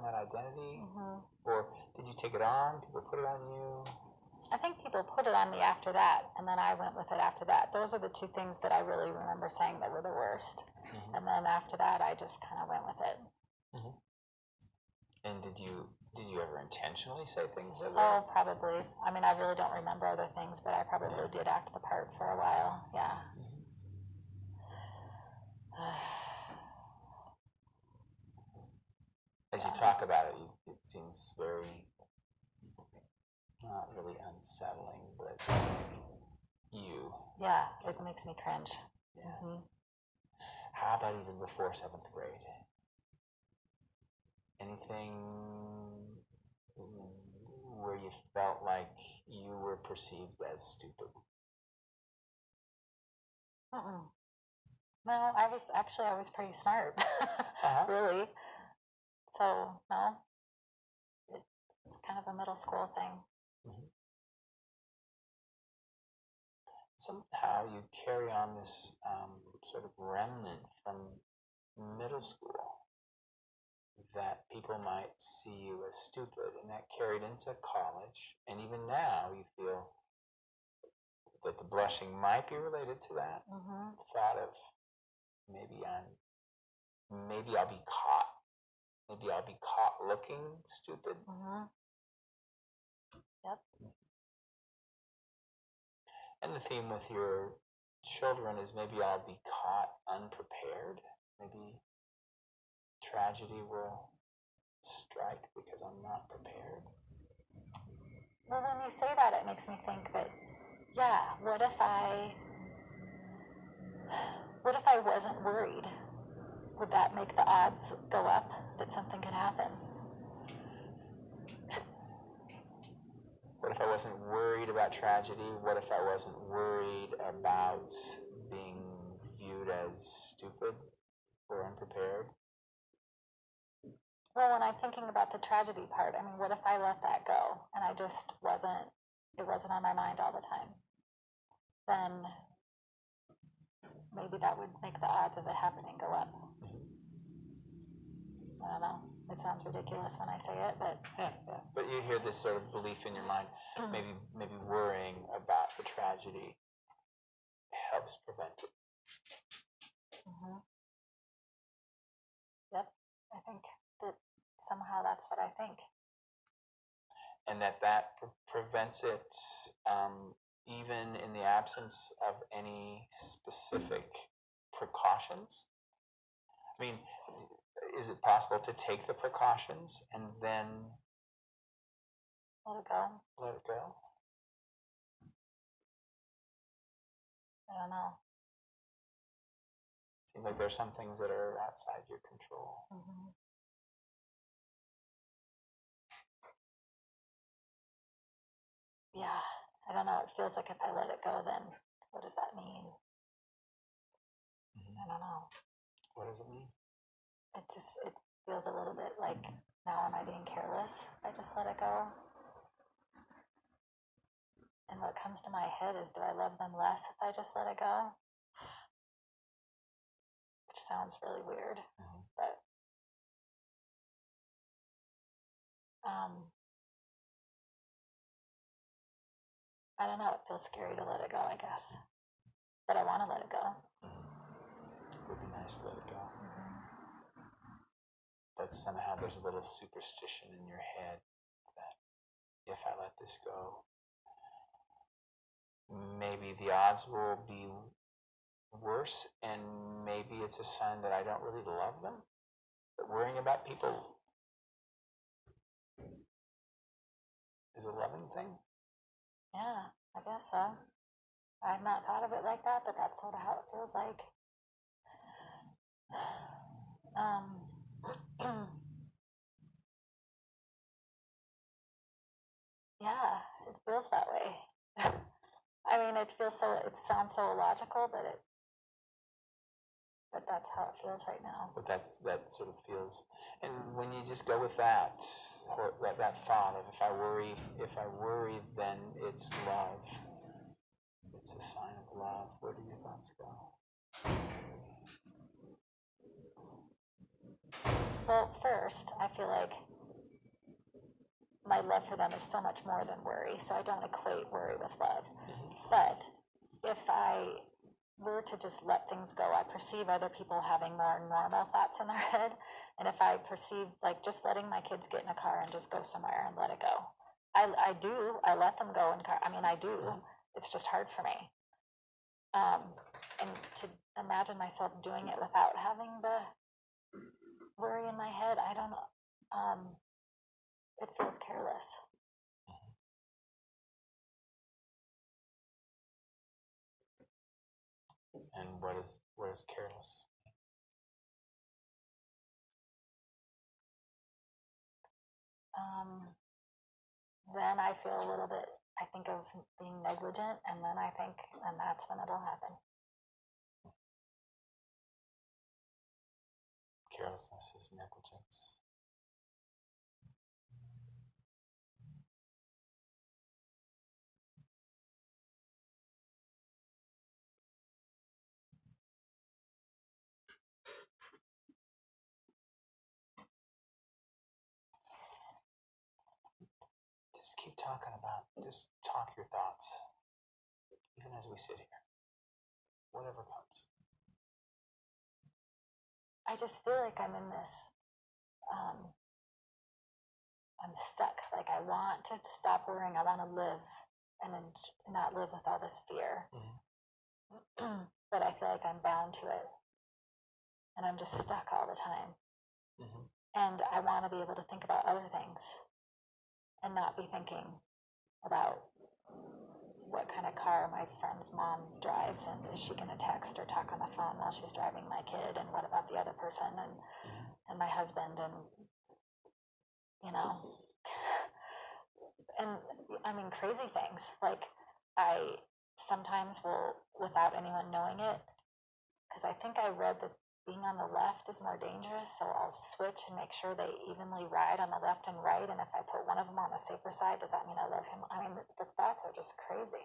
on that identity? Or did you take it on? People put it on you? I think people put it on me after that, and then I went with it after that. Those are the two things that I really remember saying that were the worst. And then after that, I just kind of went with it. And did you ever intentionally say things that were? Oh, probably. I mean, I really don't remember other things, but I probably did act the part for a while. Yeah. As you talk about it, it seems very, not really unsettling, but just like you. Yeah, it makes me cringe. Yeah. How about even before 7th grade? Anything where you felt like you were perceived as stupid? No, I was pretty smart, really. So, no, it's kind of a middle school thing. Somehow you carry on this sort of remnant from middle school that people might see you as stupid, and that carried into college, and even now you feel that the blushing might be related to that. The thought of maybe I'll be caught. Maybe I'll be caught looking stupid. Yep. And the theme with your children is maybe I'll be caught unprepared. Maybe tragedy will strike because I'm not prepared. Well, when you say that, it makes me think that, yeah, what if I wasn't worried? Would that make the odds go up that something could happen? What if I wasn't worried about tragedy? What if I wasn't worried about being viewed as stupid or unprepared? Well, when I'm thinking about the tragedy part, I mean, what if I let that go and it wasn't on my mind all the time? Then maybe that would make the odds of it happening go up. I don't know. It sounds ridiculous when I say it, but... Yeah. But you hear this sort of belief in your mind, maybe worrying about the tragedy helps prevent it. Yep. I think that somehow that's what I think. And that prevents it even in the absence of any specific precautions. I mean, is it possible to take the precautions and then let it go? Let it go? I don't know. Seems like there's some things that are outside your control. Yeah, I don't know. It feels like if I let it go, then what does that mean? I don't know. What does it mean? It feels a little bit like, now am I being careless? I just let it go. And what comes to my head is, do I love them less if I just let it go? Which sounds really weird, but I don't know. It feels scary to let it go, I guess. But I want to let it go. It would be nice to let it go. But somehow there's a little superstition in your head that if I let this go, maybe the odds will be worse, and maybe it's a sign that I don't really love them. But worrying about people is a loving thing. Yeah, I guess so. I've not thought of it like that, but that's sort of how it feels like. Yeah, it feels that way. I mean, it sounds so illogical, but that's how it feels right now. But that sort of feels, and when you just go with that, or that thought of if I worry, then it's love. It's a sign of love. Where do your thoughts go? Well, first, I feel like my love for them is so much more than worry, so I don't equate worry with love. But if I were to just let things go, I perceive other people having more normal thoughts in their head. And if I perceive like just letting my kids get in a car and just go somewhere and let it go, I do. I let them go in car. I mean, I do. It's just hard for me. And to imagine myself doing it without having the worry in my head, I don't know. It feels careless. And what is careless? Then I feel a little bit, I think of being negligent, and then and that's when it'll happen. Carelessness is negligence. Keep talking about, just talk your thoughts, even as we sit here, whatever comes. I just feel like I'm in this, I'm stuck. Like I want to stop worrying. I want to live and not live with all this fear. But I feel like I'm bound to it. And I'm just stuck all the time. And I want to be able to think about other things and not be thinking about what kind of car my friend's mom drives and is she going to text or talk on the phone while she's driving my kid, and what about the other person and my husband, and and I mean crazy things. Like I sometimes will, without anyone knowing it, because I think I read that being on the left is more dangerous, so I'll switch and make sure they evenly ride on the left and right, and if I put one of them on the safer side, does that mean I love him? I mean, the thoughts are just crazy.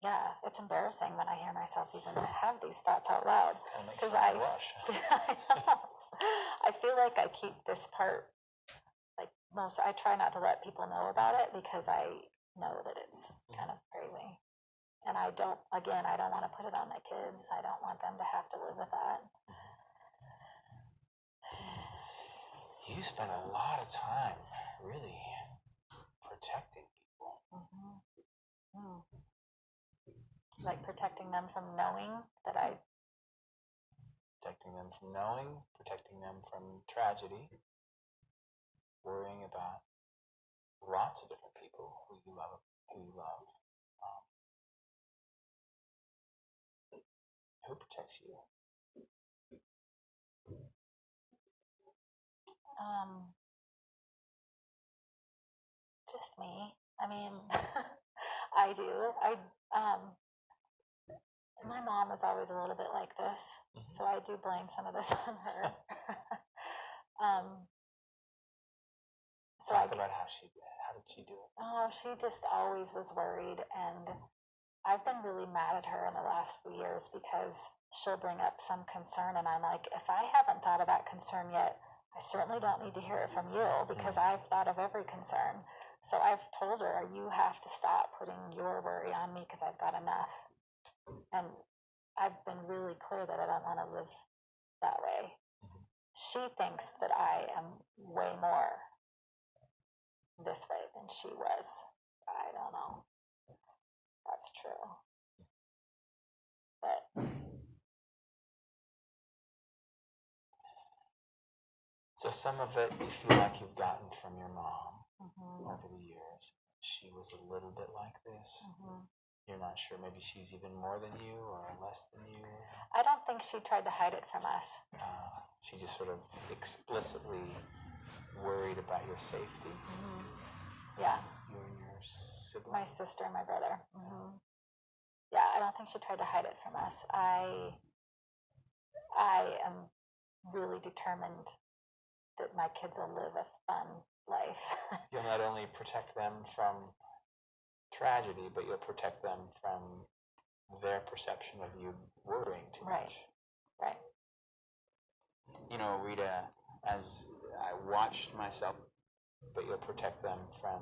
Yeah, it's embarrassing when I hear myself even have these thoughts out loud, because I feel like I keep this part, like I try not to let people know about it because I know that it's kind of crazy. And I don't want to put it on my kids. I don't want them to have to live with that. You spend a lot of time really protecting people. Like protecting them from knowing that Protecting them from knowing, protecting them from tragedy, worrying about lots of different people who you love. Who protects you? Just me. I mean, I do. My mom is always a little bit like this, so I do blame some of this on her. Talk about how did she do it? Oh, she just always was worried, and I've been really mad at her in the last few years because she'll bring up some concern, and I'm like, if I haven't thought of that concern yet, I certainly don't need to hear it from you because I've thought of every concern. So I've told her, you have to stop putting your worry on me because I've got enough. And I've been really clear that I don't want to live that way. She thinks that I am way more this way than she was. I don't know. That's true. But so some of it you feel like you've gotten from your mom over the years. She was a little bit like this. You're not sure, maybe she's even more than you or less than you. I don't think she tried to hide it from us. She just sort of explicitly worried about your safety. Yeah. You and your sibling. My sister and my brother. Yeah, I don't think she tried to hide it from us. I am really determined that my kids will live a fun life. You'll not only protect them from tragedy, but you'll protect them from their perception of you worrying too much. Right. You know, Rita, as I watched myself, but you'll protect them from